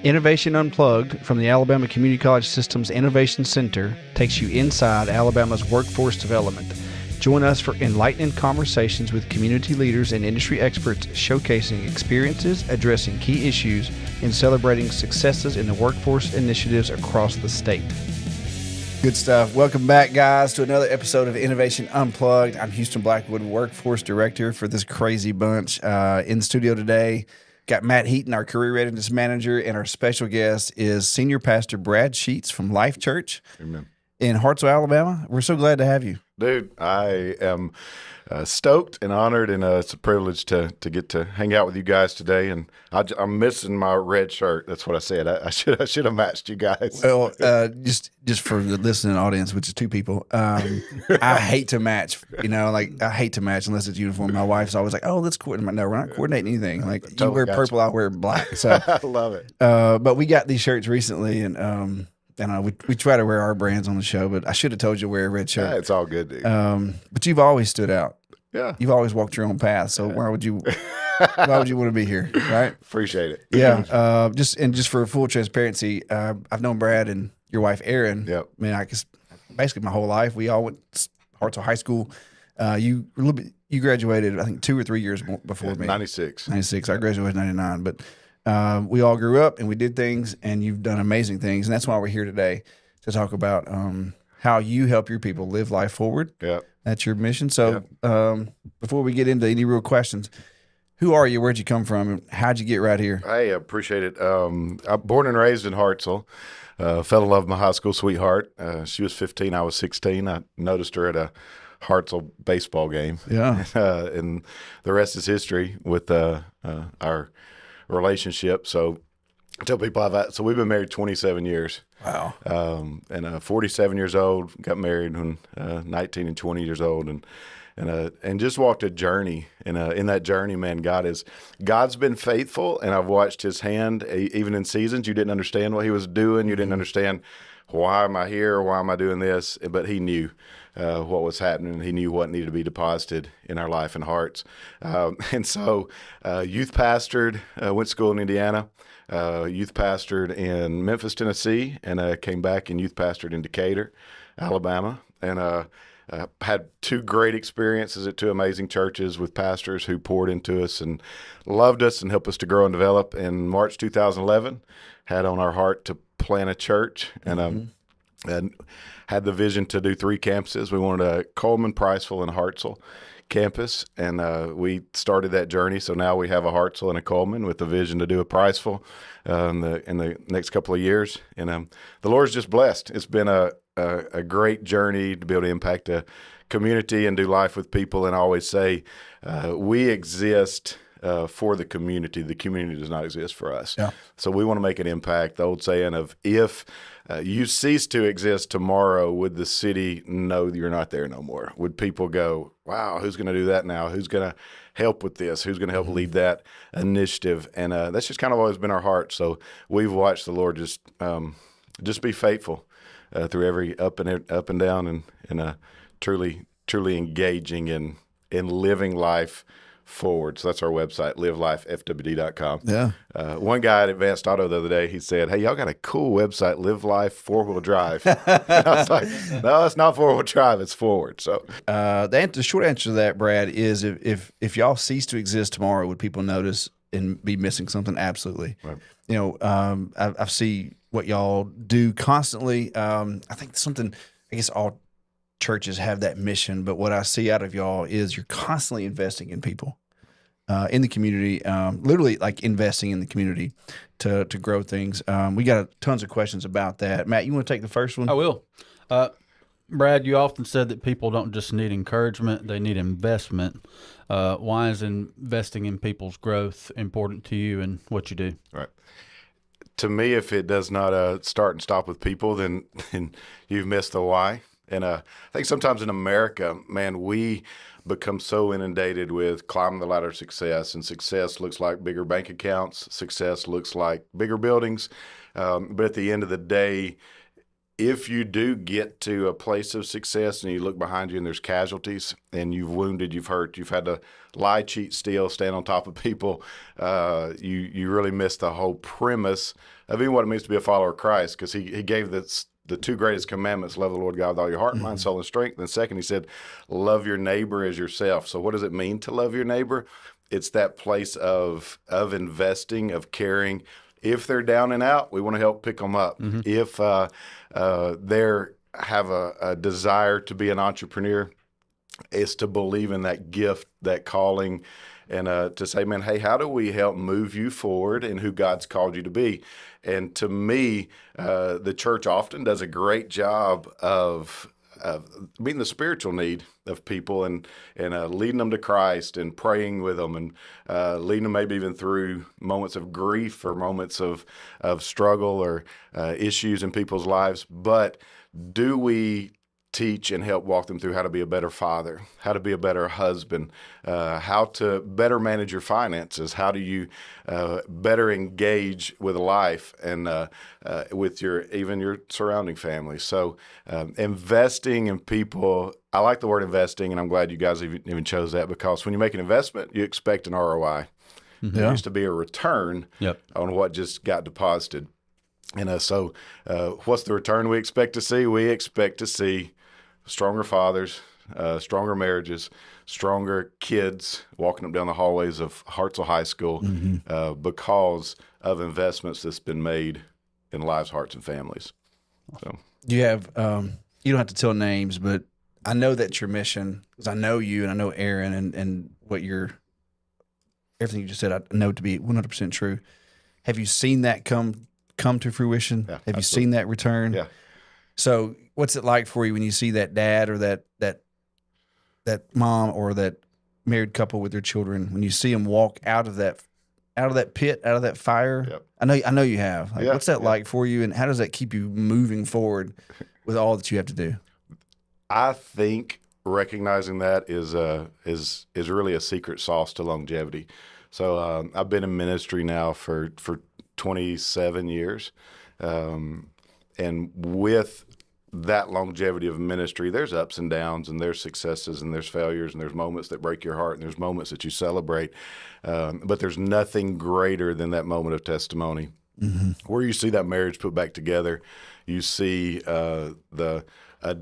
Innovation Unplugged from the Alabama Community College System's Innovation Center takes you inside Alabama's workforce development. Join us for enlightening conversations with community leaders and industry experts showcasing experiences, addressing key issues, and celebrating successes in the workforce initiatives across the state. Good stuff. Welcome back, guys, to another episode of Innovation Unplugged. I'm Houston Blackwood, Workforce Director for this crazy bunch. In the studio today, got Matt Heaton, our Career Readiness Manager, and our special guest is Senior Pastor Brad Sheets from Life Church. Amen. In Hartselle, Alabama. We're so glad to have you. Dude, I am stoked and honored, and it's a privilege to get to hang out with you guys today. And I'm missing my red shirt. That's what I said. I should have matched you guys. Well, just for the listening audience, which is two people, I hate to match. I hate to match unless it's uniform. My wife's always like, "Oh, let's coordinate." No, we're not coordinating anything. Like totally, you wear purple, I wear black. So I love it. But we got these shirts recently, and we try to wear our brands on the show, but I should have told you to wear a red shirt. Yeah, it's all good, dude. But you've always stood out. Yeah. You've always walked your own path. So why would you want to be here, right? Appreciate it. Yeah. Just for full transparency, I've known Brad and your wife, Erin. Yep. I mean, basically my whole life. We all went to Hartselle High School. You graduated, I think, 2 or 3 years before me. 96. 96. I graduated in 99, but we all grew up and we did things, and you've done amazing things. And that's why we're here today to talk about how you help your people live life forward. Yeah. That's your mission. So before we get into any real questions, who are you? Where'd you come from? And how'd you get right here? Hey, I appreciate it. I'm born and raised in Hartselle. Fell in love with my high school sweetheart. She was 15. I was 16. I noticed her at a Hartselle baseball game. Yeah. And the rest is history with our relationship. So I tell people so we've been married 27 years. Wow. And 47 years old, got married when 19 and 20 years old, and just walked a journey. And in that journey, man, God's been faithful, and I've watched His hand even in seasons you didn't understand what He was doing. You didn't understand, why am I here? Why am I doing this? But He knew what was happening. He knew what needed to be deposited in our life and hearts. And so youth pastored, went to school in Indiana, youth pastored in Memphis, Tennessee, and came back and youth pastored in Decatur, Alabama. And had 2 great experiences at 2 amazing churches with pastors who poured into us and loved us and helped us to grow and develop. In March 2011, had on our heart to plant a church, and had the vision to do 3 campuses. We wanted a Coleman, Priceville, and Hartselle campus, and we started that journey. So now we have a Hartselle and a Coleman with the vision to do a Priceville in the next couple of years. And the Lord's just blessed. It's been a great journey to be able to impact a community and do life with people. And I always say we exist for the community. The community does not exist for us. Yeah. So we want to make an impact. The old saying of, if you cease to exist tomorrow, would the city know you're not there no more? Would people go, wow, who's going to do that now? Who's going to help with this? Who's going to help lead that initiative? And that's just kind of always been our heart. So we've watched the Lord just be faithful through every up and down, and truly engaging in living life forward. So that's our website, livelifefwd.com. Yeah. One guy at Advanced Auto the other day, he said, "Hey, y'all got a cool website, Live Life 4-wheel drive." And I was like, "No, it's not 4-wheel drive, it's forward." So the short answer to that, Brad, is if y'all cease to exist tomorrow, would people notice and be missing something? Absolutely. Right. I see what y'all do constantly. I think something, I guess all churches have that mission, but what I see out of y'all is you're constantly investing in people, in the community, literally like investing in the community to grow things. We got tons of questions about that. Matt, you want to take the first one? I will. Brad, you often said that people don't just need encouragement, they need investment. Why is investing in people's growth important to you and what you do? Right. To me, if it does not start and stop with people, then you've missed the why. And I think sometimes in America, man, we become so inundated with climbing the ladder of success, and success looks like bigger bank accounts. Success looks like bigger buildings. But at the end of the day, if you do get to a place of success and you look behind you and there's casualties and you've wounded, you've hurt, you've had to lie, cheat, steal, stand on top of people, you really miss the whole premise of even what it means to be a follower of Christ, because he gave the two greatest commandments: love the Lord God with all your heart, mind, soul, and strength. And second, he said, love your neighbor as yourself. So what does it mean to love your neighbor? It's that place of investing, of caring. If they're down and out, we want to help pick them up. If they have a desire to be an entrepreneur, it's to believe in that gift, that calling, and to say, man, hey, how do we help move you forward in who God's called you to be? And to me, the church often does a great job of meeting the spiritual need of people and leading them to Christ and praying with them and leading them maybe even through moments of grief or moments of struggle or issues in people's lives. But do we teach and help walk them through how to be a better father, how to be a better husband, how to better manage your finances, how do you better engage with life and with even your surrounding family. So investing in people, I like the word investing, and I'm glad you guys even chose that, because when you make an investment, you expect an ROI. There used to be a return on what just got deposited. And so what's the return we expect to see? We expect to see stronger fathers, stronger marriages, stronger kids walking up down the hallways of Hartselle High School because of investments that's been made in lives, hearts, and families. So, Do you have, you don't have to tell names, but I know that's your mission, because I know you and I know Aaron and what everything you just said, I know to be 100% true. Have you seen that come to fruition? Yeah, Have you seen that return? Yeah. So what's it like for you when you see that dad or that mom or that married couple with their children, when you see them walk out of that pit, out of that fire? Yep. I know you have. Like, what's that like for you, and how does that keep you moving forward with all that you have to do? I think recognizing that is really a secret sauce to longevity. So I've been in ministry now for 27 years. And with that longevity of ministry, there's ups and downs, and there's successes, and there's failures, and there's moments that break your heart, and there's moments that you celebrate. But there's nothing greater than that moment of testimony where you see that marriage put back together. You see a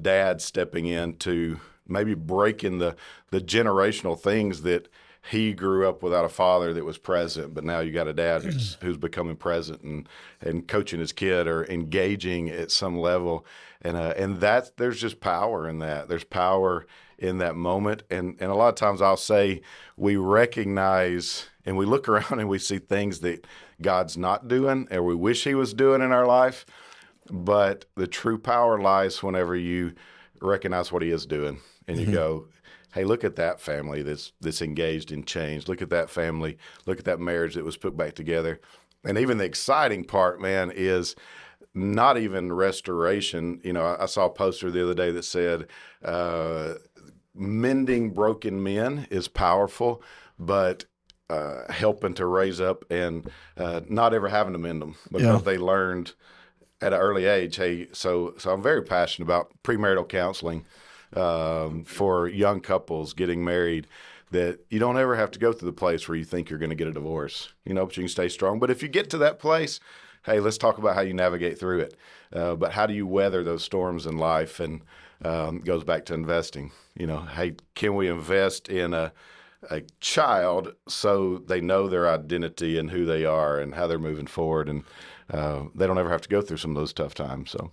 dad stepping in to maybe breaking the generational things that he grew up without a father that was present, but now you got a dad who's becoming present and coaching his kid or engaging at some level. And that there's just power in that. There's power in that moment. And a lot of times I'll say we recognize and we look around and we see things that God's not doing or we wish he was doing in our life. But the true power lies whenever you recognize what he is doing and you go, hey, look at that family that's engaged in change. Look at that family. Look at that marriage that was put back together. And even the exciting part, man, is not even restoration. You know, I saw a poster the other day that said, mending broken men is powerful, but helping to raise up and not ever having to mend them because they learned at an early age, hey, so I'm very passionate about premarital counseling. For young couples getting married, that you don't ever have to go through the place where you think you're going to get a divorce, but you can stay strong. But if you get to that place, hey, let's talk about how you navigate through it. But how do you weather those storms in life? And goes back to investing. Hey, can we invest in a child so they know their identity and who they are and how they're moving forward, and they don't ever have to go through some of those tough times. So,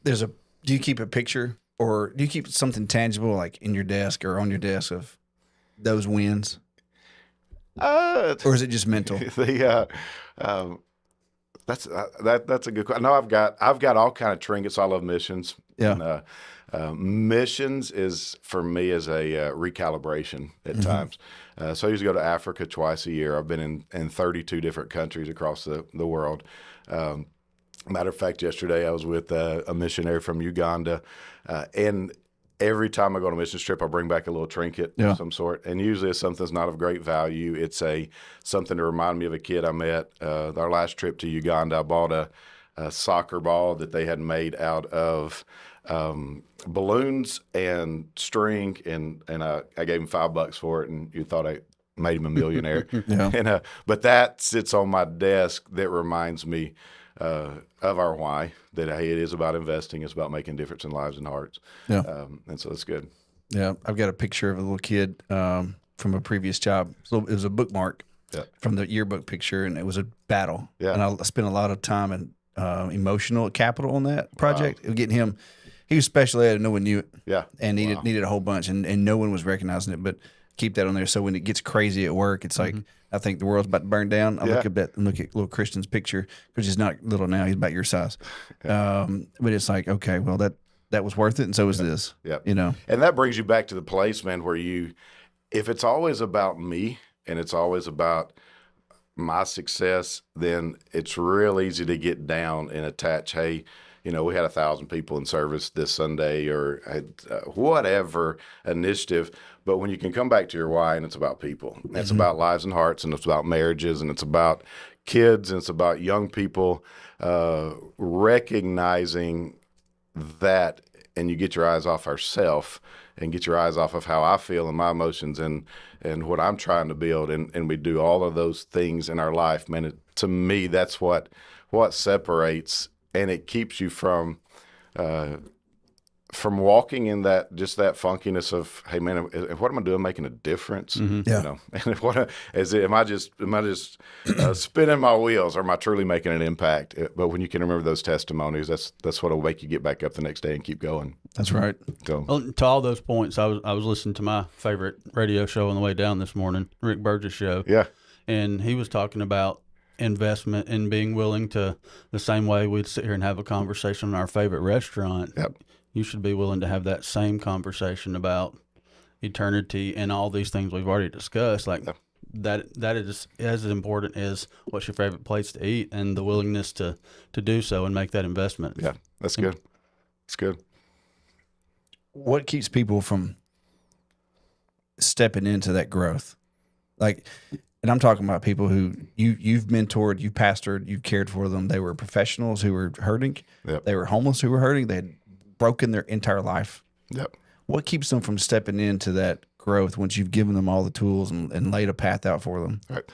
do you keep a picture? Or do you keep something tangible, like in your desk or on your desk, of those wins? Or is it just mental? That's a good question. No, I've got all kind of trinkets. I love missions. Yeah. And, missions is for me is a recalibration at times. So I usually go to Africa twice a year. I've been in 32 different countries across the world. Matter of fact, yesterday I was with a missionary from Uganda, and every time I go on a mission trip, I bring back a little trinket of some sort, and usually it's something that's not of great value. It's something to remind me of a kid I met. Our last trip to Uganda, I bought a soccer ball that they had made out of balloons and string, and I gave him $5 for it, and you thought I made him a millionaire. Yeah. And but that sits on my desk. That reminds me of our why. That hey, it is about investing. It's about making a difference in lives and hearts. Yeah. And so it's good. Yeah. I've got a picture of a little kid from a previous job. So it was a bookmark from the yearbook picture, and it was a battle. Yeah. And I spent a lot of time and emotional capital on that project. Wow. Getting him, he was special ed and no one knew it. Yeah. And needed a whole bunch, and no one was recognizing it. But keep that on there. So when it gets crazy at work, it's like, I think the world's about to burn down. I look at little Christian's picture, which is not little now. He's about your size. But it's like, okay, well, that was worth it. And so was this, you know? And that brings you back to the place, man, where if it's always about me and it's always about my success, then it's real easy to get down and attach, hey, you know, we had 1,000 people in service this Sunday, or whatever initiative. But when you can come back to your why, and it's about people, and it's about lives and hearts, and it's about marriages, and it's about kids, and it's about young people, recognizing that, and you get your eyes off ourself and get your eyes off of how I feel and my emotions and what I'm trying to build, and we do all of those things in our life, man. To me, that's what separates. And it keeps you from walking in that funkiness of, hey man, what am I doing making a difference? You know, and am I just spinning my wheels, or am I truly making an impact? But when you can remember those testimonies, that's what will make you get back up the next day and keep going. That's right. So, well, to all those points, I was listening to my favorite radio show on the way down this morning, Rick Burgess show. Yeah, and he was talking about investment and being willing to, the same way we'd sit here and have a conversation in our favorite restaurant. Yep. You should be willing to have that same conversation about eternity and all these things we've already discussed. Like that is as important as what's your favorite place to eat, and the willingness to do so and make that investment. Yeah, that's good. It's good. What keeps people from stepping into that growth? Like, and I'm talking about people who you've mentored, you've pastored, you've cared for them. They were professionals who were hurting. Yep. They were homeless who were hurting. They had broken their entire life. Yep. What keeps them from stepping into that growth once you've given them all the tools and laid a path out for them? Right.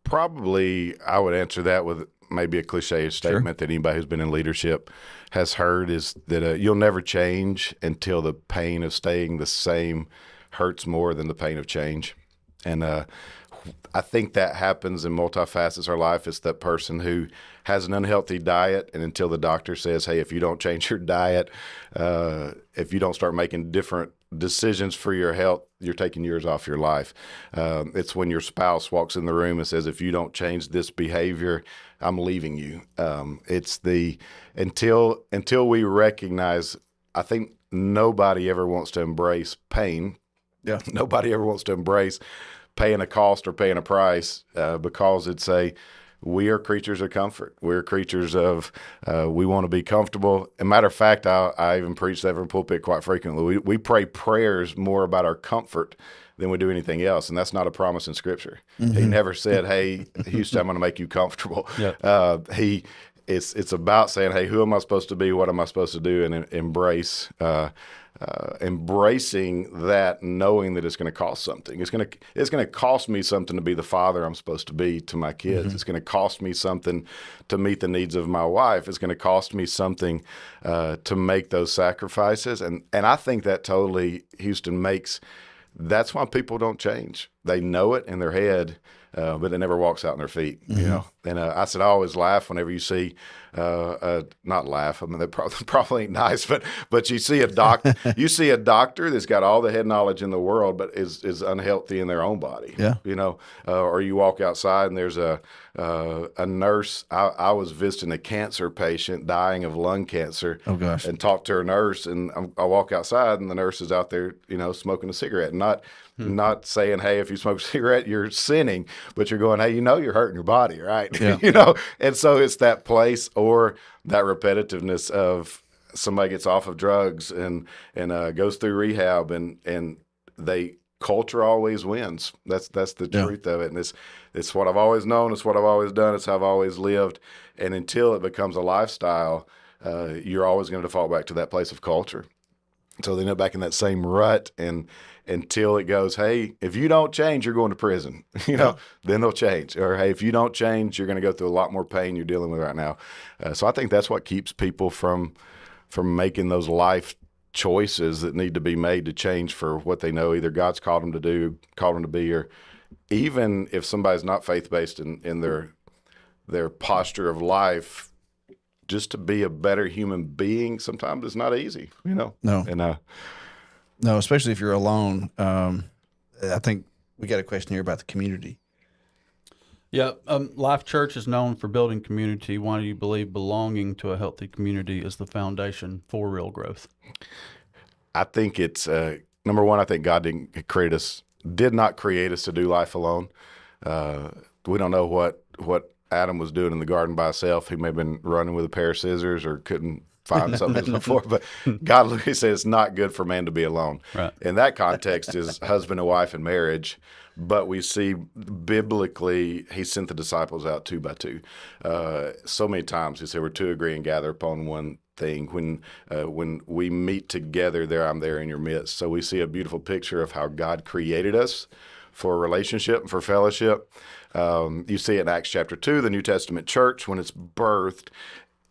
Probably I would answer that with maybe a cliche statement that anybody who's been in leadership has heard, is that you'll never change until the pain of staying the same hurts more than the pain of change. And I think that happens in multifacets of our life. It's that person who has an unhealthy diet, and until the doctor says, hey, if you don't change your diet, if you don't start making different decisions for your health, you're taking years off your life. It's when your spouse walks in the room and says, if you don't change this behavior, I'm leaving you. It's the until we recognize, I think nobody ever wants to embrace pain. Yeah. Nobody ever wants to embrace paying a cost or paying a price, because we are creatures of comfort. We're creatures of, we want to be comfortable. As a matter of fact, I even preach that from pulpit quite frequently. We pray prayers more about our comfort than we do anything else, and that's not a promise in Scripture. He never said, hey, Houston, I'm going to make you comfortable. Yep. It's about saying, hey, who am I supposed to be? What am I supposed to do? And embracing that, knowing that it's going to cost something. It's going to cost me something to be the father I'm supposed to be to my kids. It's going to cost me something to meet the needs of my wife. It's going to cost me something to make those sacrifices. And I think that totally, Houston, that's why people don't change. They know it in their head, but it never walks out in their feet, you know. And I always laugh whenever you see, not laugh, I mean, that probably ain't nice, but you see a doctor that's got all the head knowledge in the world, but is unhealthy in their own body, you know. Or you walk outside and there's a nurse. I was visiting a cancer patient dying of lung cancer. Oh gosh! And talked to her nurse, and I walk outside and the nurse is out there, you know, smoking a cigarette, not saying, hey, if you smoke a cigarette, you're sinning, but you're going, hey, you know, you're hurting your body, right? Yeah. You know, and so it's that place or that repetitiveness of somebody gets off of drugs and goes through rehab and they culture always wins. That's the truth of it. And it's what I've always known. It's what I've always done. It's how I've always lived. And until it becomes a lifestyle, you're always going to default back to that place of culture. So they end up back in that same rut, and until it goes, hey, if you don't change, you're going to prison. Then they'll change. Or hey, if you don't change, you're going to go through a lot more pain you're dealing with right now. So I think that's what keeps people from making those life choices that need to be made to change for what they know either God's called them to do, called them to be, or even if somebody's not faith-based in their posture of life, just to be a better human being, sometimes it's not easy, No. And No, especially if you're alone. I think we got a question here about the community. Yeah, Life Church is known for building community. Why do you believe belonging to a healthy community is the foundation for real growth? I think it's number one. I think God did not create us to do life alone. We don't know what Adam was doing in the garden by himself. He may have been running with a pair of scissors or couldn't find something before, but God literally said it's not good for man to be alone. Right. In that context is husband and wife and marriage, but we see biblically he sent the disciples out 2 by 2. So many times he said, "Where 2 agree and gather upon one thing." When we meet together, I'm there in your midst. So we see a beautiful picture of how God created us for a relationship and for fellowship. You see it in Acts chapter 2, the New Testament church, when it's birthed,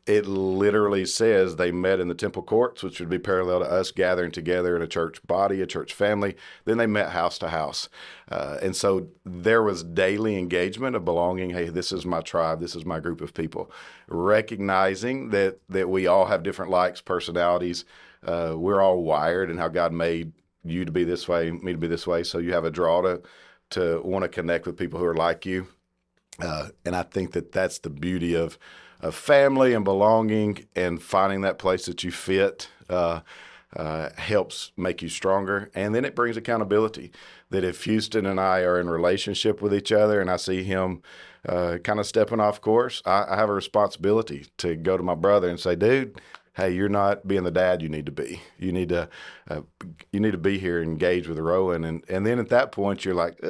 it literally says they met in the temple courts, which would be parallel to us gathering together in a church body, a church family. Then they met house to house. And so there was daily engagement of belonging. Hey, this is my tribe. This is my group of people. Recognizing that we all have different likes, personalities. We're all wired in how God made you to be this way, me to be this way. So you have a draw to want to connect with people who are like you. And I think that's the beauty of family and belonging, and finding that place that you fit helps make you stronger. And then it brings accountability, that if Houston and I are in relationship with each other and I see him kind of stepping off course, I have a responsibility to go to my brother and say, "Dude, hey, you're not being the dad you need to be. You need to be here and engage with Rowan." And then at that point, you're like,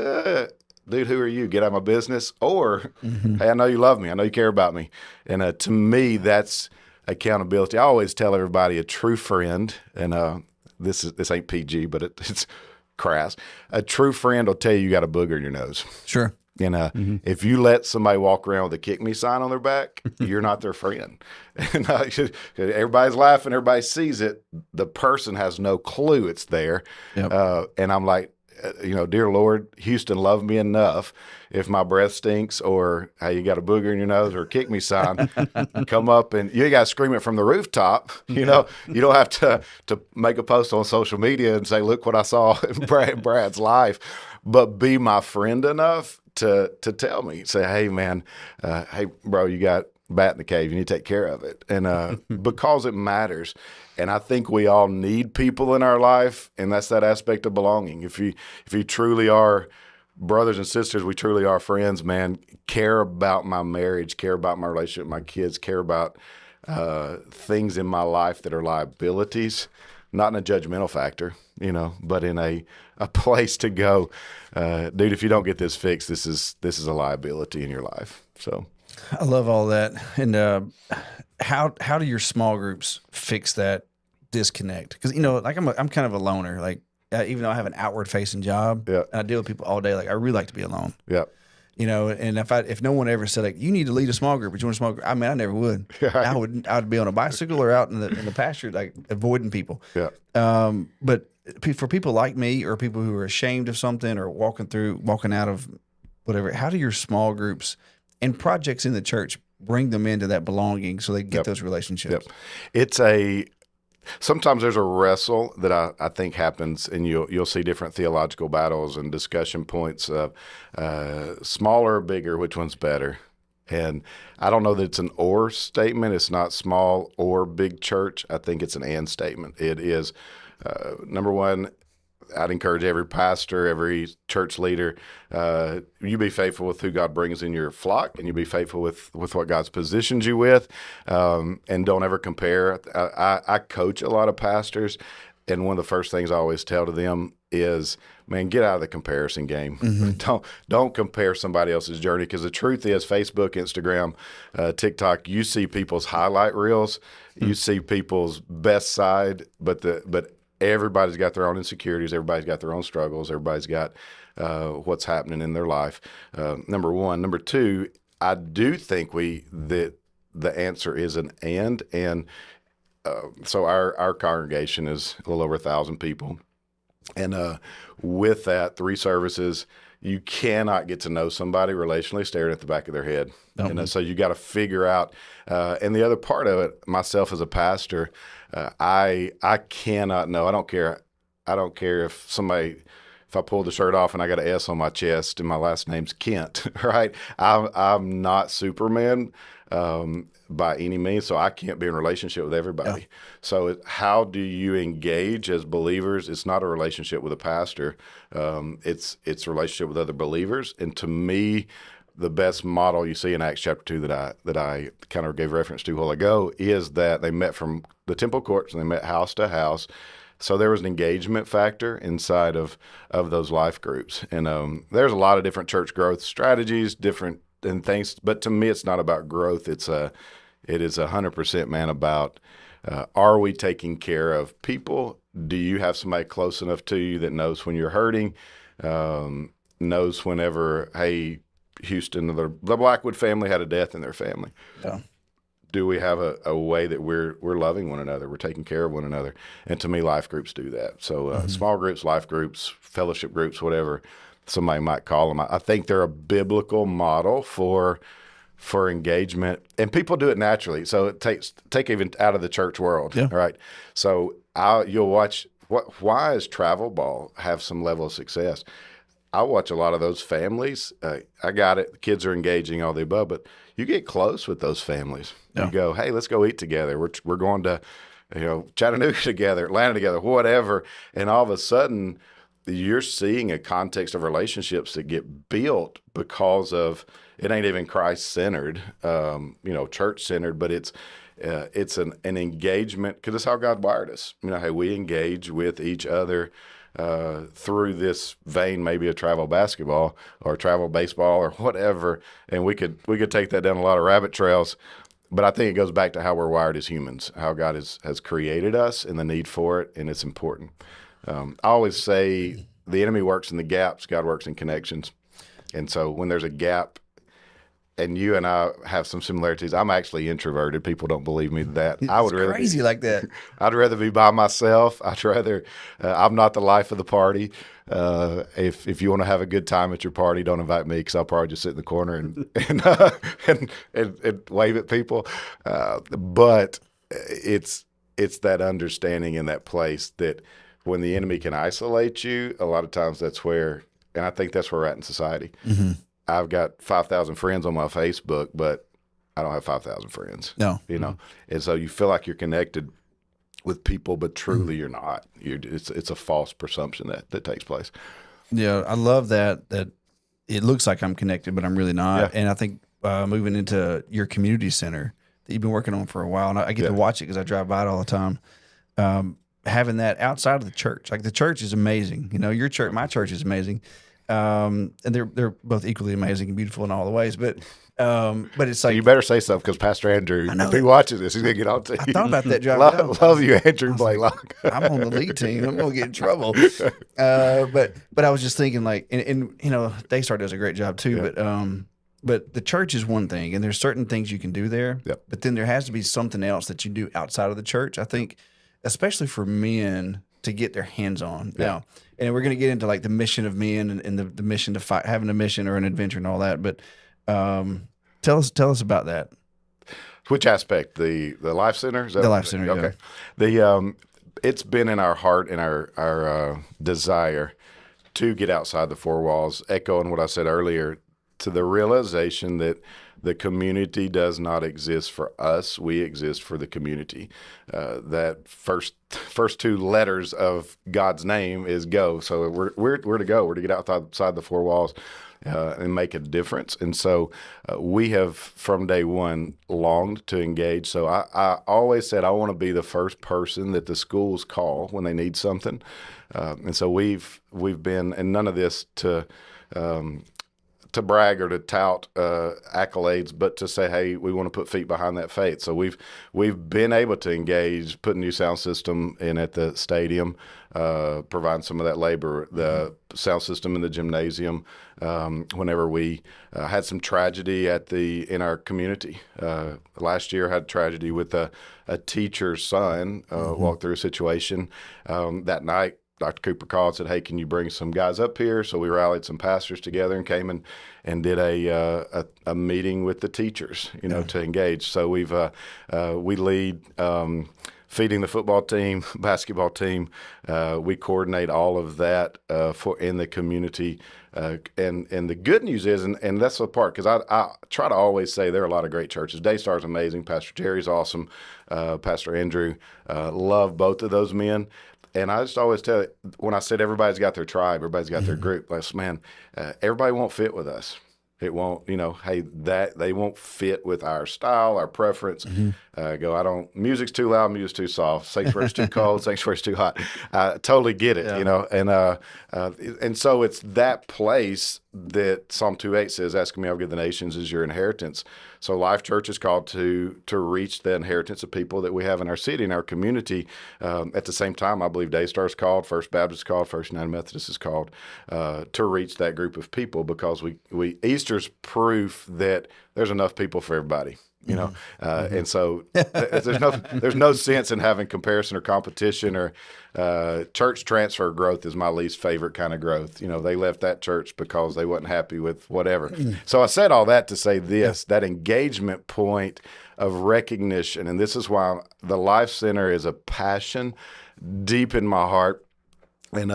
"Dude, who are you? Get out of my business." Or, "Hey, I know you love me. I know you care about me." And to me, that's accountability. I always tell everybody a true friend, and this ain't PG, but it's crass. A true friend will tell you got a booger in your nose. Sure. And if you let somebody walk around with a kick me sign on their back, you're not their friend. And everybody's laughing, everybody sees it. The person has no clue it's there. Yep. And I'm like, dear Lord, Houston loved me enough. If my breath stinks, or hey, you got a booger in your nose, or a kick me sign, come up, and you got to scream it from the rooftop. You don't have to make a post on social media and say, "Look what I saw in Brad's life," but be my friend enough to tell me, say, "Hey man, hey bro, you got a bat in the cave. You need to take care of it," and because it matters. And I think we all need people in our life, and that's that aspect of belonging. If you truly are brothers and sisters, we truly are friends, man. Care about my marriage, care about my relationship with my kids, care about things in my life that are liabilities, not in a judgmental factor, but in a place to go, dude, if you don't get this fixed, this is a liability in your life. So I love all that. And how do your small groups fix that disconnect? Because I'm kind of a loner. Like even though I have an outward facing job, yeah, and I deal with people all day. Like I really like to be alone. Yeah. And if no one ever said, like, you need to lead a small group or join a small group, I mean, I never would. I would be on a bicycle or out in the pasture, like avoiding people. Yeah. But for people like me, or people who are ashamed of something, or walking out of whatever, how do your small groups and projects in the church bring them into that belonging so they get those relationships? It's sometimes there's a wrestle that I think happens, and you'll see different theological battles and discussion points of smaller or bigger, which one's better. And I don't know that it's an or statement. It's not small or big church. I think it's an and statement. It is, number one, I'd encourage every pastor, every church leader, you be faithful with who God brings in your flock, and you be faithful with what God's positioned you with, and don't ever compare. I coach a lot of pastors, And one of the first things I always tell to them is, man, get out of the comparison game. Don't compare somebody else's journey, because the truth is, Facebook, Instagram, TikTok, you see people's highlight reels, you see people's best side, but everybody's got their own insecurities, everybody's got their own struggles, everybody's got what's happening in their life. Number one. Number two, I do think that the answer is an and. So our congregation is a little over 1,000 people. And with that, 3 services, you cannot get to know somebody relationally staring at the back of their head. And so you got to figure out. And the other part of it, myself as a pastor, I cannot know. I don't care if I pull the shirt off and I got an S on my chest and my last name's Kent, right? I'm not Superman by any means, so I can't be in a relationship with everybody. Yeah. So how do you engage as believers? It's not a relationship with a pastor. It's a relationship with other believers. And to me, the best model you see in Acts chapter 2 that I kind of gave reference to a while ago is that they met from the temple courts and they met house to house. So there was an engagement factor inside of those life groups. And there's a lot of different church growth strategies, different and things. But to me, it's not about growth. It is 100%, man, about are we taking care of people? Do you have somebody close enough to you that knows when you're hurting, knows whenever, hey, Houston, the Blackwood family had a death in their family. Yeah. Do we have a way that we're loving one another, we're taking care of one another? And to me, life groups do that. So small groups, life groups, fellowship groups, whatever somebody might call them. I think they're a biblical model for engagement, and people do it naturally. So it take even out of the church world, yeah. Right? So you'll watch why does travel ball have some level of success? I watch a lot of those families. I got it. The kids are engaging, all the above, but you get close with those families. Yeah. You go, hey, let's go eat together. We're going to, Chattanooga together, Atlanta together, whatever. And all of a sudden, you're seeing a context of relationships that get built because of it ain't even Christ-centered, church-centered, but it's an engagement, because it's how God wired us. Hey, we engage with each other through this vein, maybe a travel basketball or travel baseball or whatever, and we could take that down a lot of rabbit trails. But I think it goes back to how we're wired as humans, how God has created us and the need for it, and it's important. I always say the enemy works in the gaps, God works in connections. And so when there's a gap, and you and I have some similarities. I'm actually introverted. People don't believe me that. I would rather crazy like that. I'd rather be by myself. I'd rather. I'm not the life of the party. If you want to have a good time at your party, don't invite me, because I'll probably just sit in the corner and wave at people. But it's that understanding in that place that when the enemy can isolate you, a lot of times that's where, and I think that's where we're at in society. Mm-hmm. I've got 5,000 friends on my Facebook, but I don't have 5,000 friends. No. And so you feel like you're connected with people, but truly you're not. It's a false presumption that takes place. Yeah, I love that it looks like I'm connected, but I'm really not. Yeah. And I think moving into your community center that you've been working on for a while, and I get to watch it because I drive by it all the time. Having that outside of the church, like the church is amazing. Your church, my church is amazing. And they're both equally amazing and beautiful in all the ways, but it's like, you better say something, because Pastor Andrew, if he watches this, he's gonna get on to you. I thought about that job. Love you, Andrew Blaylock. I'm on the lead team. I'm gonna get in trouble. But I was just thinking, like, and Daystar does a great job too. Yeah. But the church is one thing, and there's certain things you can do there. Yep. But then there has to be something else that you do outside of the church. I think, especially for men, to get their hands on. Yeah. Now, and we're going to get into like the mission of men and the mission to fight, having a mission or an adventure and all that. But tell us about that. Which aspect? The Life Center? The Life Center, okay. Yeah. It's been in our heart and our desire to get outside the four walls, echoing what I said earlier, to the realization that The community does not exist for us. We exist for the community. That first two letters of God's name is go. So we're to go. We're to get outside the four walls and make a difference. And so we have, from day one, longed to engage. So I always said I want to be the first person that the schools call when they need something. And so we've been, and none of this to brag or to tout accolades, but to say, hey, we want to put feet behind that faith. So we've been able to engage, put a new sound system in at the stadium, providing some of that labor, the sound system in the gymnasium. Whenever we had some tragedy in our community, last year had tragedy with a teacher's son walked through a situation that night. Dr. Cooper called and said, hey, can you bring some guys up here? So we rallied some pastors together and came and did a meeting with the teachers, to engage. So we lead feeding the football team, basketball team. We coordinate all of that in the community. And the good news is, and that's the part, because I try to always say there are a lot of great churches. Daystar's amazing. Pastor Jerry's awesome. Pastor Andrew, love both of those men. And I just always tell it, when I said everybody's got their tribe, everybody's got their group, like, man, everybody won't fit with us. It won't, hey, that they won't fit with our style, our preference. Music's too loud, music's too soft, sanctuary's too cold, sanctuary's too hot. I totally get it, and so it's that place that Psalm 2:8 says, asking me, I'll give the nations is your inheritance. So Life Church is called to reach the inheritance of people that we have in our city, in our community. At the same time, I believe Daystar's called, First Baptist is called, First United Methodist is called, to reach that group of people, because Easter's proof that there's enough people for everybody. And so there's no sense in having comparison or competition, or church transfer growth is my least favorite kind of growth. They left that church because they wasn't happy with whatever. So I said all that to say this, that engagement point of recognition, and this is why the Life Center is a passion deep in my heart, and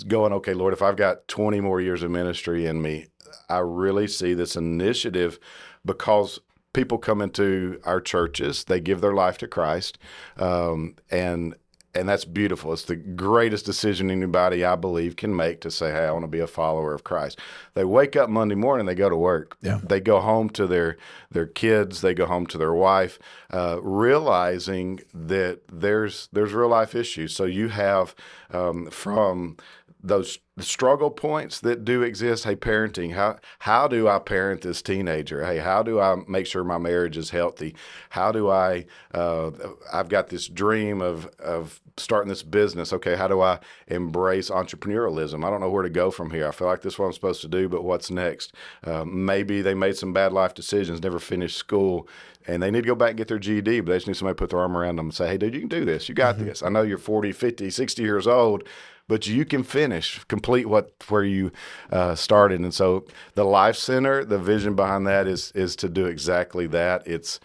going, okay, Lord, if I've got 20 more years of ministry in me, I really see this initiative because people come into our churches, they give their life to Christ, and that's beautiful. It's the greatest decision anybody, I believe, can make, to say, hey, I want to be a follower of Christ. They wake up Monday morning, they go to work. Yeah. They go home to their kids, they go home to their wife, realizing that there's real life issues. So you have from those struggle points that do exist. Hey, parenting, how do I parent this teenager? Hey, how do I make sure my marriage is healthy? How do I've got this dream of starting this business. Okay, how do I embrace entrepreneurialism? I don't know where to go from here. I feel like this is what I'm supposed to do, but what's next? Maybe they made some bad life decisions, never finished school, and they need to go back and get their GED, but they just need somebody to put their arm around them and say, hey, dude, you can do this. You got this. I know you're 40, 50, 60 years old, but you can complete where you started. And so the Life Center, the vision behind that is to do exactly that. It's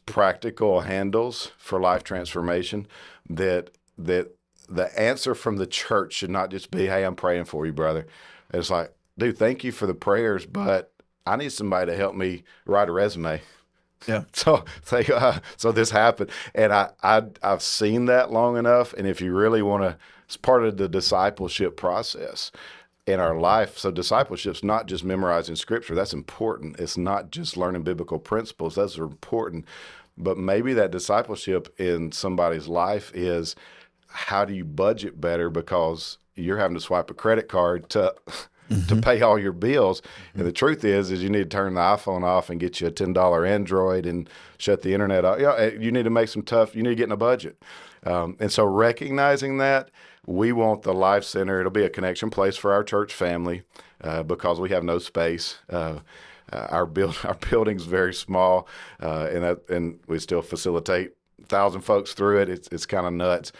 practical handles for life transformation that the answer from the church should not just be, hey, I'm praying for you, brother. It's like, dude, thank you for the prayers, but I need somebody to help me write a resume. Yeah. So this happened, and I've seen that long enough. And if you really want to, it's part of the discipleship process in our life. So discipleship's not just memorizing scripture. That's important. It's not just learning biblical principles. Those are important. But maybe that discipleship in somebody's life is, how do you budget better because you're having to swipe a credit card to pay all your bills. And the truth is you need to turn the iPhone off and get you a $10 Android and shut the internet off. You need to make you need to get in a budget. And so recognizing that, we want the Life Center. It'll be a connection place for our church family because we have no space. Our building's very small, and we still facilitate 1,000 folks through it. It's kind of nuts.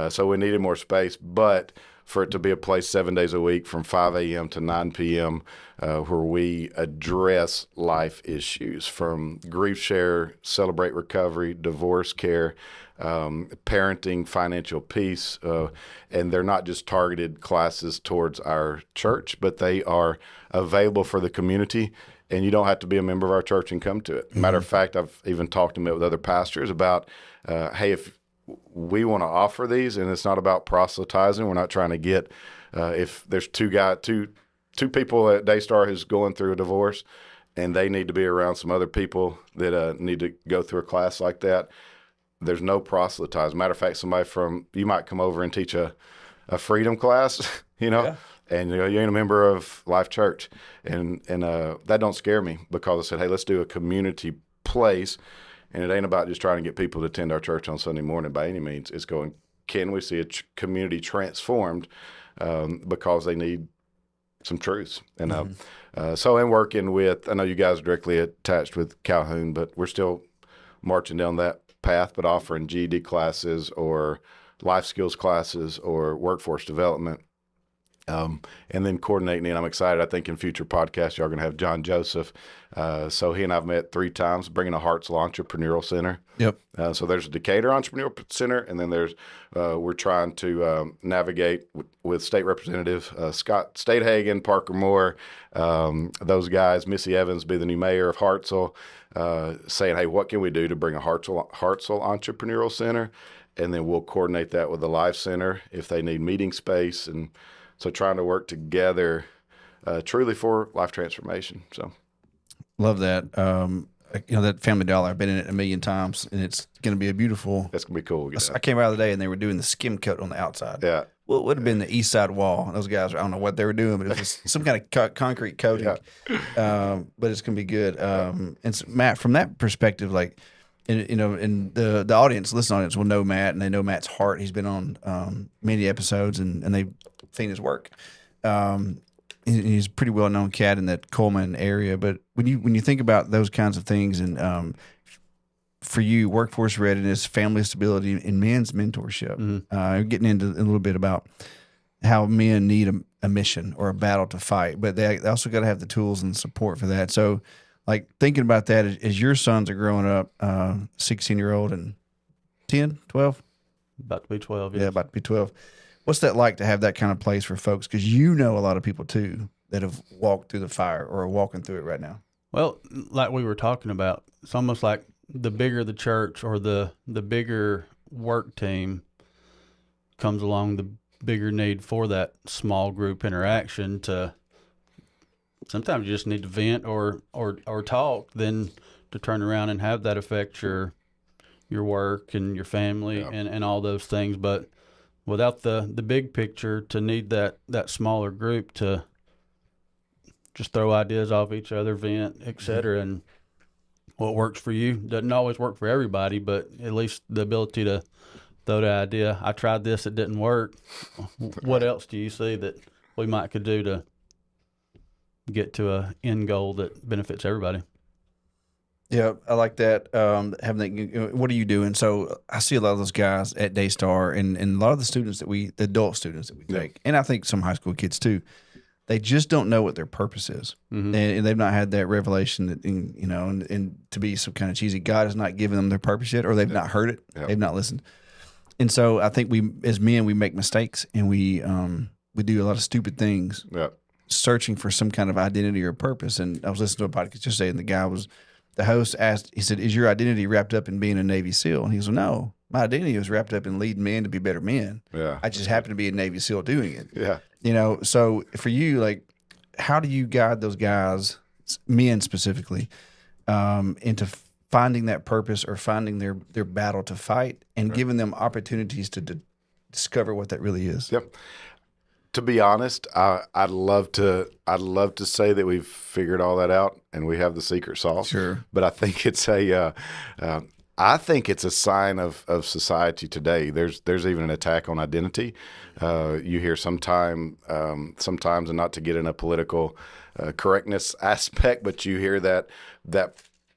So we needed more space, but for it to be a place 7 days a week from 5 a.m. to 9 p.m. Where we address life issues from grief share, celebrate recovery, divorce care, parenting, financial peace. And they're not just targeted classes towards our church, but they are available for the community. and you don't have to be a member of our church and come to it. Matter of fact, I've even talked to met with other pastors about, hey, if we want to offer these, and it's not about proselytizing. We're not trying to get, if there's two people at Daystar who's going through a divorce, and they need to be around some other people that need to go through a class like that. There's no proselytizing. Matter of fact, you might come over and teach a freedom class, and you ain't a member of Life Church, and that don't scare me, because I said, hey, let's do a community place, and it ain't about just trying to get people to attend our church on Sunday morning by any means. It's going, can we see a community transformed because they need some truths, and so in working with, I know you guys are directly attached with Calhoun, but we're still marching down that path, but offering GED classes or life skills classes or workforce development. And then coordinating, and I'm excited. I think in future podcasts, y'all are going to have John Joseph. So he and I've met 3 times, bringing a Hartselle Entrepreneurial Center. Yep. So there's a Decatur Entrepreneurial Center, and then there's we're trying to navigate with State Representative Scott Statehagen, Parker Moore, those guys, Missy Evans, be the new mayor of Hartselle, saying, hey, what can we do to bring a Hartselle Entrepreneurial Center? And then we'll coordinate that with the Life Center if they need meeting space, and so trying to work together truly for life transformation. So Love that. That Family Dollar, I've been in it a million times, and it's going to be a beautiful. That's going to be cool. I came out the day, and they were doing the skim coat on the outside. Yeah. Well, it would have been the east side wall. Those guys, I don't know what they were doing, but it was some kind of concrete coating. Yeah. But it's going to be good. And so, Matt, from that perspective, like, and the audience, listening audience, will know Matt, and they know Matt's heart. He's been on many episodes, and they've seen his work. He's a pretty well known cat in that Coleman area. But when you think about those kinds of things, and for you, workforce readiness, family stability, and men's mentorship, getting into a little bit about how men need a mission or a battle to fight, but they also got to have the tools and support for that. So, like, thinking about that as your sons are growing up, 16-year-old and 10, 12? About to be 12, yes. Yeah, about to be 12. What's that like to have that kind of place for folks? Because you know a lot of people, too, that have walked through the fire or are walking through it right now. Well, like we were talking about, it's almost like the bigger the church or the bigger work team comes along, the bigger need for that small group interaction to – sometimes you just need to vent or talk, then to turn around and have that affect your work and your family and all those things. But without the big picture, to need that smaller group to just throw ideas off each other, vent, et cetera. And what works for you doesn't always work for everybody, but at least the ability to throw the idea, I tried this, it didn't work. What else do you see that we might could do to get to a end goal that benefits everybody? Yeah, I like that. Having that, what are you doing? So I see a lot of those guys at Daystar, and a lot of the students the adult students that we take, and I think some high school kids too, they just don't know what their purpose is, and they've not had that revelation that, and to be some kind of cheesy, God has not given them their purpose yet, or they've not heard it, they've not listened, and so I think we as men we make mistakes, and we do a lot of stupid things. Yeah. Searching for some kind of identity or purpose. And I was listening to a podcast just saying the host asked, he said, is your identity wrapped up in being a Navy SEAL? And he goes, no, my identity was wrapped up in leading men to be better men. Yeah. I just happen to be a Navy SEAL doing it. Yeah. So for you, like, how do you guide those guys, men specifically, into finding that purpose or finding their battle to fight and giving them opportunities to discover what that really is? Yep. To be honest, I'd love to say that we've figured all that out and we have the secret sauce. Sure, but I think it's a sign of society today. There's even an attack on identity. You hear sometimes, and not to get in a political correctness aspect, but you hear that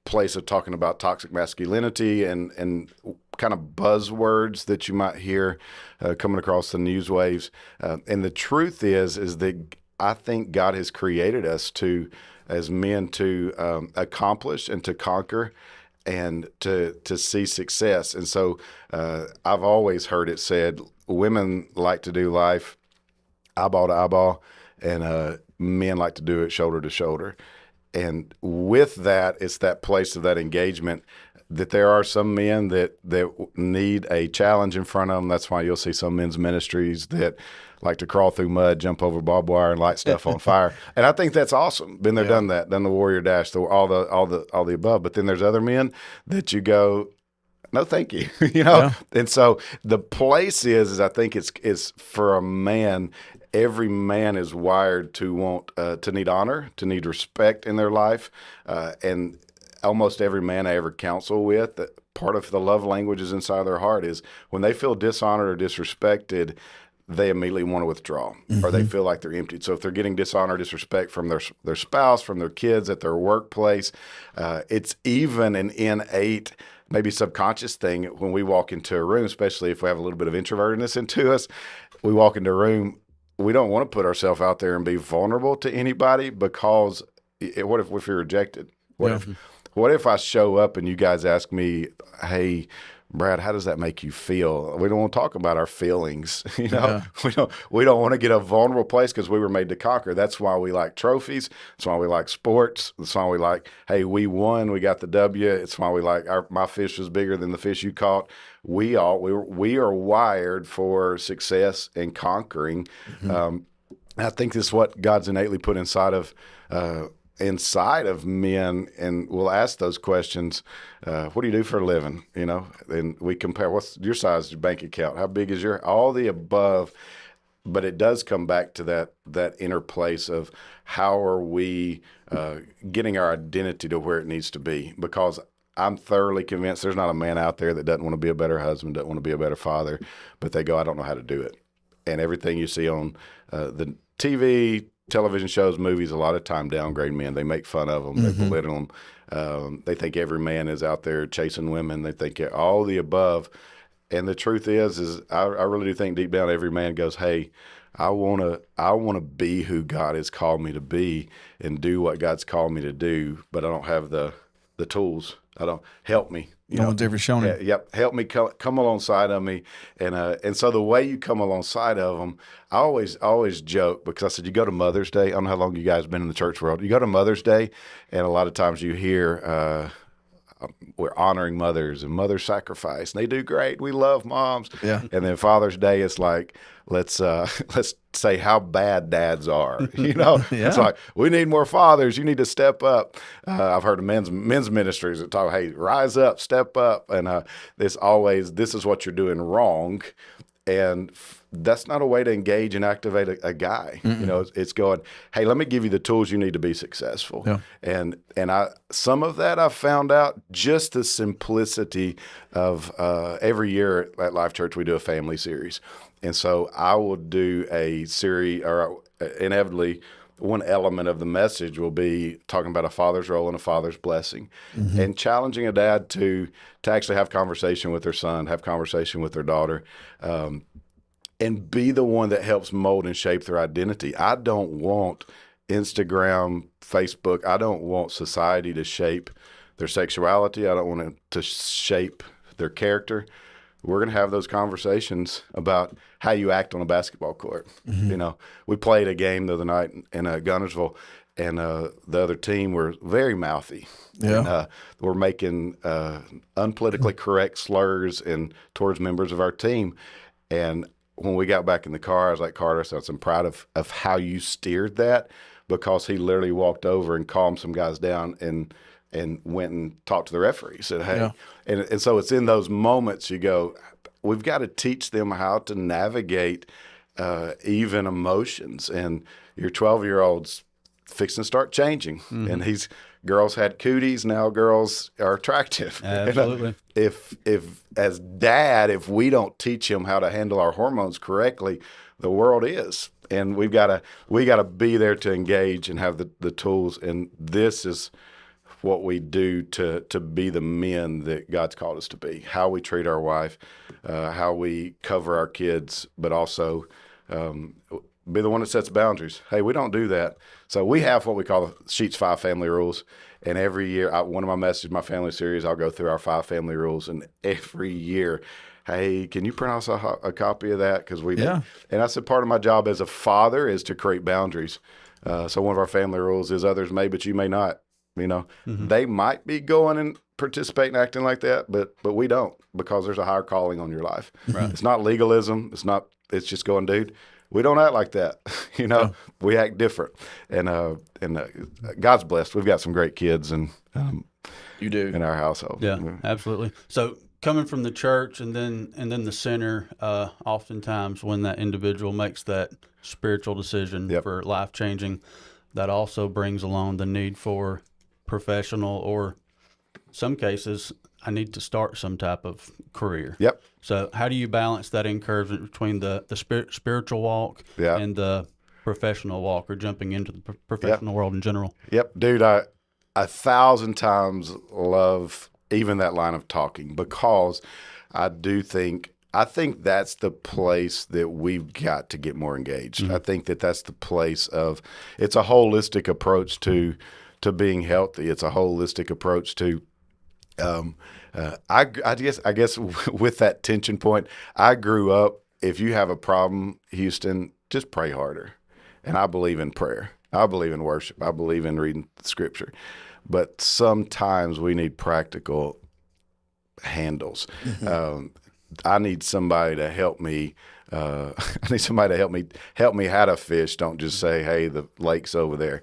place of talking about toxic masculinity and kind of buzzwords that you might hear coming across the news waves. And the truth is that I think God has created us as men to accomplish and to conquer and to see success. And so I've always heard it said, women like to do life eyeball to eyeball, and men like to do it shoulder to shoulder. and with that, it's that place of that engagement that there are some men that need a challenge in front of them. That's why you'll see some men's ministries that like to crawl through mud, jump over barbed wire, and light stuff on fire. And I think that's awesome. Been there, done that, done the warrior dash, all the above. But then there's other men that you go, no, thank you. And so the place is I think it's for a man. Every man is wired to want to need honor, to need respect in their life, and almost every man I ever counsel with, that part of the love languages inside their heart is when they feel dishonored or disrespected, they immediately want to withdraw, or they feel like they're emptied. So if they're getting dishonor, disrespect from their spouse, from their kids, at their workplace, it's even an innate, maybe subconscious thing when we walk into a room, especially if we have a little bit of introvertedness into us. We walk into a room, we don't want to put ourselves out there and be vulnerable to anybody, because what if you're rejected? What if I show up and you guys ask me, hey, Brad, how does that make you feel? We don't want to talk about our feelings. We don't want to get a vulnerable place, because we were made to conquer. That's why we like trophies. That's why we like sports. That's why we like, hey, we won, we got the W. It's why we like my fish was bigger than the fish you caught. We are wired for success and conquering. I think this is what God's innately put inside of men, and we'll ask those questions. What do you do for a living? And we compare, what's your size of your bank account? How big is all the above? But it does come back to that inner place of how are we getting our identity to where it needs to be? Because I'm thoroughly convinced there's not a man out there that doesn't want to be a better husband, doesn't want to be a better father, but they go, I don't know how to do it. And everything you see on the TV, television shows, movies, a lot of time downgrade men. They make fun of them. They belittle them. They think every man is out there chasing women. They think all the above. And the truth is I really do think deep down every man goes, hey, I want to be who God has called me to be and do what God's called me to do, but I don't have the tools. Help me. No one's ever shown it. Yep. Help me come alongside of me. And so the way you come alongside of them, I always joke, because I said, you go to Mother's Day. I don't know how long you guys have been in the church world. You go to Mother's Day, and a lot of times you hear, we're honoring mothers and mother sacrifice. And they do great. We love moms. Yeah. And then Father's Day, it's like, let's say how bad dads are. It's like, we need more fathers. You need to step up. I've heard of men's ministries that talk, hey, rise up, step up. And this is what you're doing wrong. And that's not a way to engage and activate a guy. It's going, hey, let me give you the tools you need to be successful. Yeah. And some of that I've found out, just the simplicity of every year at Life Church, we do a family series. And so I will do a series, or inevitably one element of the message will be talking about a father's role and a father's blessing, and challenging a dad to actually have conversation with their son, have conversation with their daughter, and be the one that helps mold and shape their identity. I don't want Instagram, Facebook, I don't want society to shape their sexuality. I don't want it to shape their character. We're going to have those conversations about how you act on a basketball court. We played a game the other night in Gunnersville, and the other team were very mouthy. Yeah. And, we're making unpolitically correct slurs towards members of our team. And when we got back in the car, I was like, Carter, I'm proud of how you steered that, because he literally walked over and calmed some guys down and went and talked to the referee. Said, hey. Yeah. And so it's in those moments you go, we've got to teach them how to navigate even emotions. And your 12-year-old's fixing to start changing. And girls had cooties, now girls are attractive. Absolutely. If as dad, if we don't teach him how to handle our hormones correctly, the world is. And we gotta be there to engage and have the tools. And this is what we do to be the men that God's called us to be, how we treat our wife, how we cover our kids, but also be the one that sets boundaries. Hey, we don't do that. So we have what we call the Sheets 5 family rules. And every year, one of my messages, my family series, I'll go through our 5 family rules. And every year, hey, can you print us a copy of that? Because we do. And I said, part of my job as a father is to create boundaries. So one of our family rules is others may, but you may not. They might be going and participating, acting like that, but we don't, because there's a higher calling on your life. Right. It's not legalism. It's just going, dude, we don't act like that. We act different. And God's blessed. We've got some great kids and You do. in our household. Yeah, absolutely. So coming from the church and then the center, oftentimes when that individual makes that spiritual decision for life changing, that also brings along the need for professional, or some cases, I need to start some type of career. Yep. So how do you balance that encouragement between the spiritual walk and the professional walk, or jumping into the professional world in general? Yep, dude, I 1,000 times love even that line of talking, because I think that's the place that we've got to get more engaged. Mm-hmm. I think that's the place of, it's a holistic approach to being healthy. It's a holistic approach to, I guess with that tension point, I grew up, if you have a problem, Houston, just pray harder. And I believe in prayer. I believe in worship. I believe in reading scripture. But sometimes we need practical handles. Mm-hmm. I need somebody to help me. I need somebody to help me how to fish. Don't just say, "Hey, the lake's over there."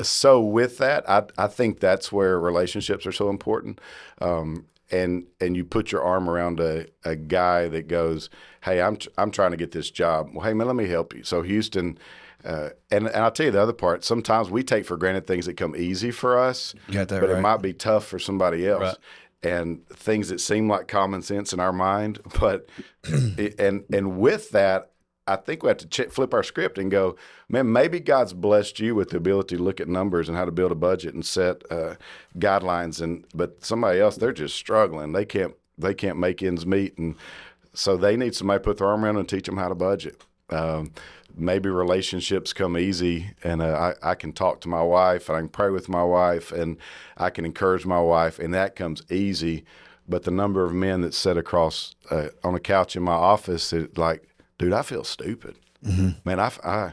So with that, I think that's where relationships are so important. And you put your arm around a guy that goes, "Hey, I'm trying to get this job." Well, hey man, let me help you. So Houston. And I'll tell you the other part. Sometimes we take for granted things that come easy for us, but right. It might be tough for somebody else. Right. And things that seem like common sense in our mind, but and with that, I think we have to flip our script and go, man, maybe God's blessed you with the ability to look at numbers and how to build a budget and set guidelines, but somebody else, they're just struggling. They can't make ends meet, and so they need somebody to put their arm around and teach them how to budget. Maybe relationships come easy, and I can talk to my wife, and I can pray with my wife, and I can encourage my wife, and that comes easy. But the number of men that sit across on a couch in my office, like, dude, I feel stupid. Mm-hmm. Man,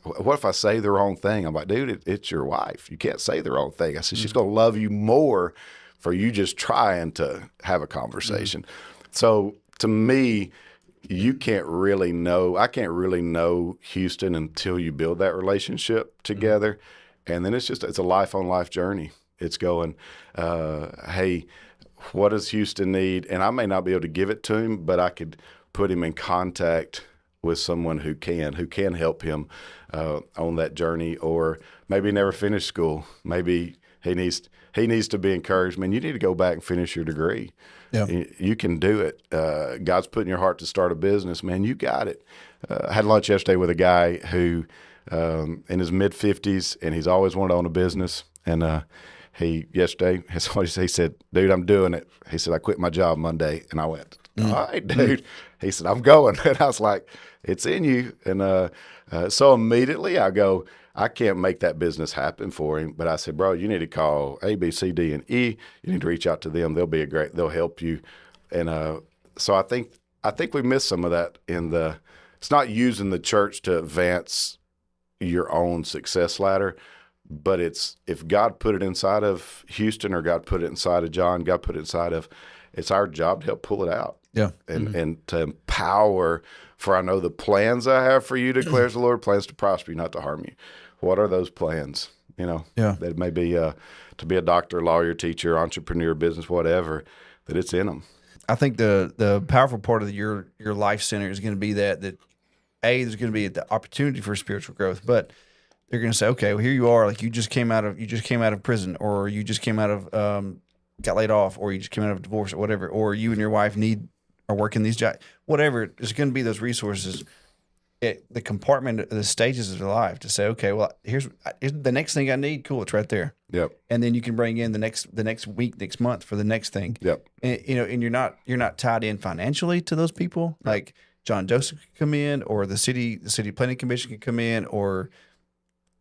what if I say the wrong thing? I'm like, dude, it's your wife. You can't say the wrong thing. I said, she's going to love you more for you just trying to have a conversation. Mm-hmm. So to me, I can't really know Houston until you build that relationship together. And then it's a life on life journey. It's going, hey, what does Houston need? And I may not be able to give it to him, but I could put him in contact with someone who can help him on that journey, or maybe never finish school. Maybe he needs to be encouraged. Man, you need to go back and finish your degree. Yeah. You can do it. God's put in your heart to start a business, man. You got it. I had lunch yesterday with a guy who in his mid-50s, and he's always wanted to own a business. And he said, dude, I'm doing it. He said, I quit my job Monday. And I went, all right, dude. He said, I'm going. And I was like, it's in you. And so immediately I go, I can't make that business happen for him. But I said, bro, you need to call A, B, C, D, and E. You need to reach out to them. They'll help you. And so I think we missed some of that it's not using the church to advance your own success ladder, but it's God put it inside of Houston, or God put it inside of John, God put it inside of, it's our job to help pull it out. Yeah. And to empower, for I know the plans I have for you, declares the Lord, plans to prosper you, not to harm you. What are those plans? That may be to be a doctor, lawyer, teacher, entrepreneur, business, whatever, that it's in them. I think the powerful part of your life center is going to be that there's going to be the opportunity for spiritual growth, but they're going to say, okay, well, here you are, like you just came out of prison, or you just came out of got laid off, or you just came out of divorce, or whatever, or you and your wife are working these jobs, whatever. There's going to be those resources at the compartment of the stages of your life to say, okay, well, here's the next thing I need. Cool, it's right there. Yep. And then you can bring in the next week, next month for the next thing. Yep. And and you're not tied in financially to those people. Right. Like John Joseph can come in, or the city planning commission can come in, or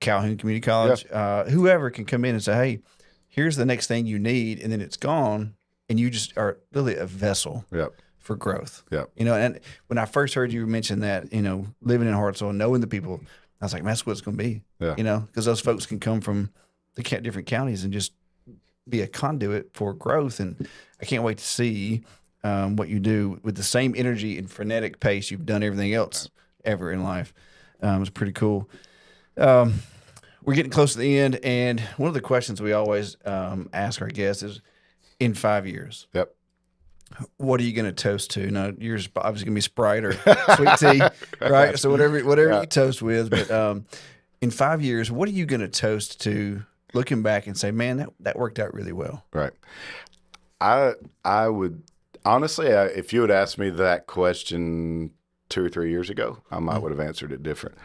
Calhoun Community College, whoever can come in and say, hey, here's the next thing you need, and then it's gone, and you just are really a vessel. Yep. For growth. Yeah. And when I first heard you mention that, living in Hartselle, knowing the people, I was like, man, that's what it's going to be. Yeah. You know, because those folks can come from the different counties and just be a conduit for growth. And I can't wait to see what you do with the same energy and frenetic pace you've done everything else ever in life. It's pretty cool. We're getting close to the end, and one of the questions we always ask our guests is, in 5 years, Yep. what are you going to toast to? Now, yours obviously going to be Sprite or sweet tea, right? So whatever you toast with. But in 5 years, what are you going to toast to, looking back and say, man, that worked out really well? Right. I would honestly, if you had asked me that question 2 or 3 years ago, I might would have answered it different.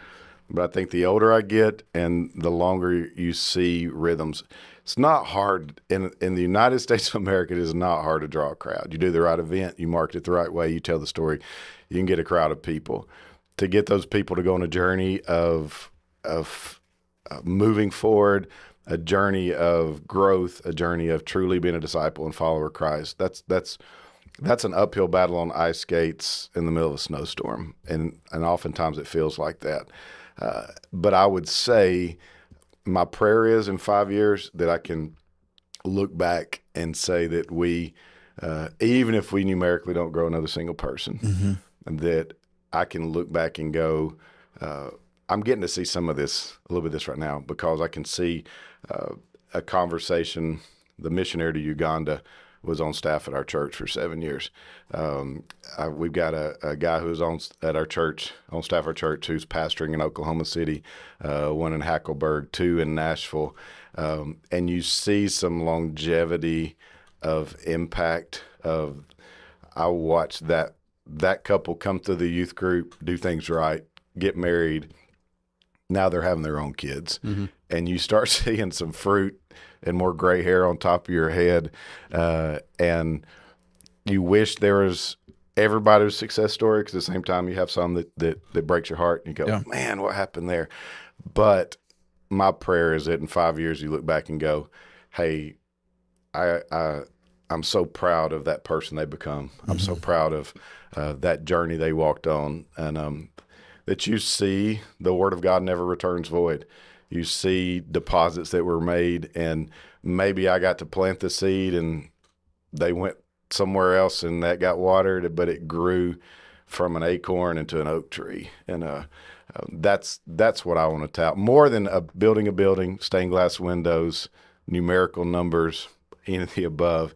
But I think the older I get and the longer you see rhythms, it's not hard. In the United States of America, it is not hard to draw a crowd. You do the right event, you market it the right way, you tell the story, you can get a crowd of people. To get those people to go on a journey of moving forward, a journey of growth, a journey of truly being a disciple and follower of Christ, that's an uphill battle on ice skates in the middle of a snowstorm, and oftentimes it feels like that. But I would say my prayer is in 5 years that I can look back and say that we, even if we numerically don't grow another single person, that I can look back and go, I'm getting to see some of this, a little bit of this right now, because I can see a conversation. The missionary to Uganda was on staff at our church for 7 years. We've got a guy who's on staff at our church, who's pastoring in Oklahoma City, one in Hackleburg, 2 in Nashville. And you see some longevity of impact of, I watched that couple come through the youth group, do things right, get married. Now they're having their own kids. And you start seeing some fruit and more gray hair on top of your head. And you wish there was everybody's success story, because at the same time you have some that breaks your heart and you go, man, what happened there? But my prayer is that in 5 years you look back and go, hey, I'm so proud of that person they become. I'm so proud of that journey they walked on. And that you see the Word of God never returns void. You see deposits that were made, and maybe I got to plant the seed and they went somewhere else and that got watered, but it grew from an acorn into an oak tree. And that's what I want to tout. More than building a building, stained glass windows, numerical numbers, any of the above,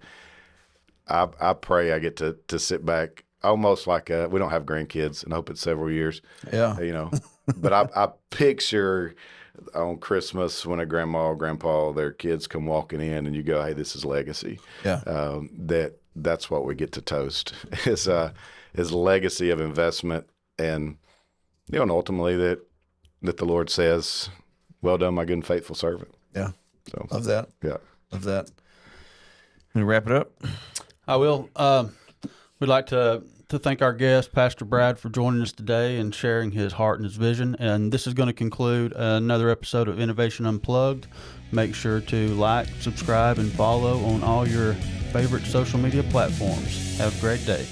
I pray I get to sit back almost like we don't have grandkids, and I hope it's several years. Yeah. You know, but I picture on Christmas when a grandma or grandpa, their kids come walking in, and you go, hey, this is legacy. Yeah. That's what we get to toast is legacy of investment, and and ultimately that the Lord says, well done, my good and faithful servant. Yeah. So Love that. Yeah. Love that. Can we wrap it up? I will. We'd like to thank our guest, Pastor Brad, for joining us today and sharing his heart and his vision. And this is going to conclude another episode of Innovation Unplugged. Make sure to like, subscribe, and follow on all your favorite social media platforms. Have a great day.